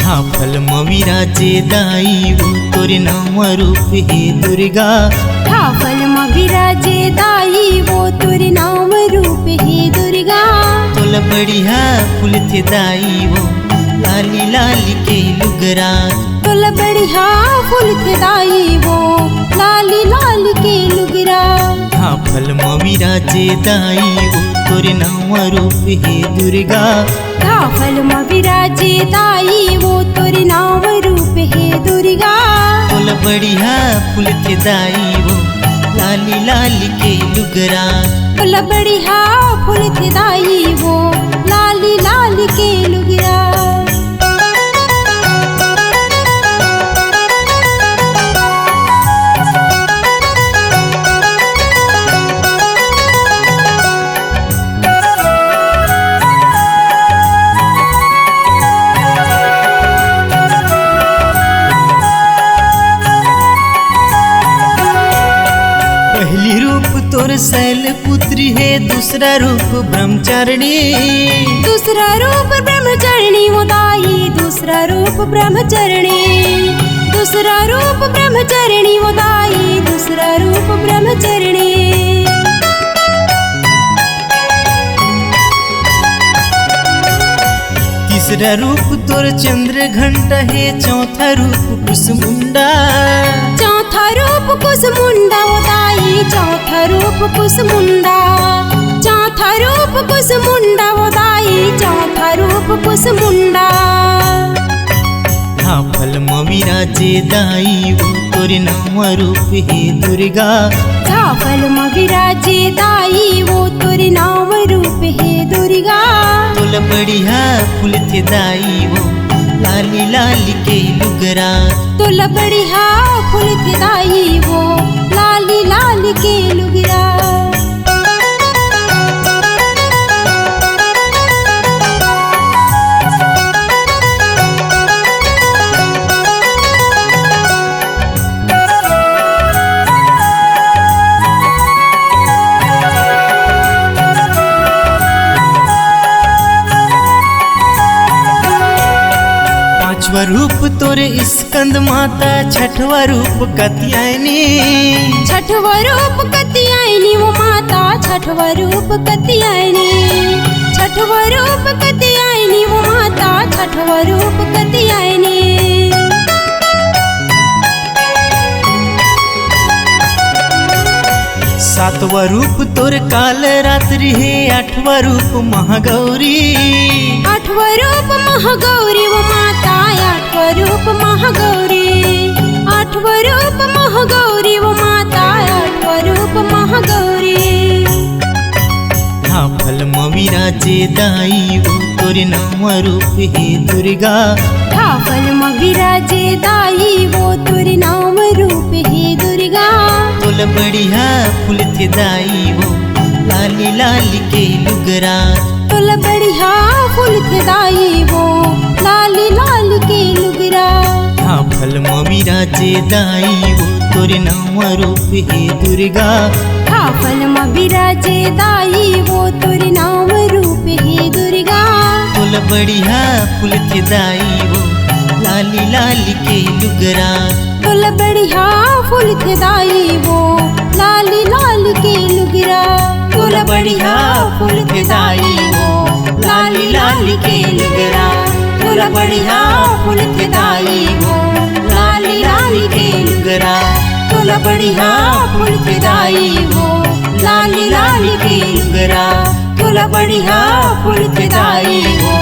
धाफल विराजे दाई वो तोरे नाम रूप हे दुर्गा। धाफल विराजे दाई वो तोरे नाम रूप हे दुर्गा। तोला बढ़िया फूल थे दाई वो लाली लाली के लुगरा। तोला बढ़िया फूल थे दाई वो लाली लाली के लुगरा। धाफल विराजे दाई वो तोरे नाम रूप हे दुर्गा। धाफल विराजे दाई वो तोरे नाम रूप हे दुर्गा। तोला बढ़िया फूल थे दाई वो लाली लाली के लुगरा। तोला बढ़िया फूल थे दाई वो लाली लाली के लुगरा। पहली रूप तोर शैल पुत्री है, दूसरा रूप ब्रह्मचारिणी। दूसरा रूप ब्रह्मचारिणी वो दाई, दूसरा रूप ब्रह्मचारिणी। दूसरा रूप ब्रह्मचारिणी वो दाई, दूसरा रूप ब्रह्मचारिणी। तीसरा रूप तोर चंद्र घंटा है, चौथा रूप कुसमुंडा। चौथा रूप कुसमुंडा वो दाई, चौथा रूप कुसमुंडा। चौथा रूप कुसमुंडा वो दाई, चौथा रूप कुसमुंडा। धाफल विराजे दाई वो तोरे नाम रूप हे दुर्गा। धाफल विराजे दाई वो तोरे नाम रूप हे दुर्गा। तोला बढ़िया फूल थे दाई वो लाली लाली के लुगरा। तोला बढ़िया फूल थे दाई वो लाली लाली के लुगरा। पांचवा रूप तोरे स्कंद माता, छठवा रूप कात्यायनी। छठवा रूप कात्यायनी वो माता, छठवा रूप कात्यायनी। छठवा रूप कात्यायनी वो माता, छठवा रूप कात्यायनी। सातवा रूप तोर काल रात्रि है, आठवा रूप महागौरी। आठवा रूप महागौरी वो माता, आठवा रूप महागौरी। आठवा रूप महागौरी वो माता, आठवा रूप महागौरी। धाफल विराजे दाई वो तोरे नाम रूप हे दुर्गा। धाफल विराजे दाई वो तोरे नाम रूप हे दुर्गा। तोला बढ़िया फूल थे दाई वो लाली लाली के लुगरा। तोला बढ़िया फूल थे दाई वो लाली लाली के लुगरा। धाफल विराजे दाई वो तोरे नाम रूप हे दुर्गा। धाफल विराजे दाई वो तोरे नाम रूप हे दुर्गा। तोला बढ़िया फूल थे दाई वो लाली लाली के लुगरा। तोला बढ़िया फूल थे दाई वो लाली लाली के लुगरा। तोला बढ़िया फूल थे दाई वो लाली लाली के लुगरा। तोला बढ़िया फूल थे दाई वो लाली लाली के लुगरा। तोला बढ़िया फूल थे दाई वो लाली लाली के लुगरा। तोला बढ़िया फूल थे दाई वो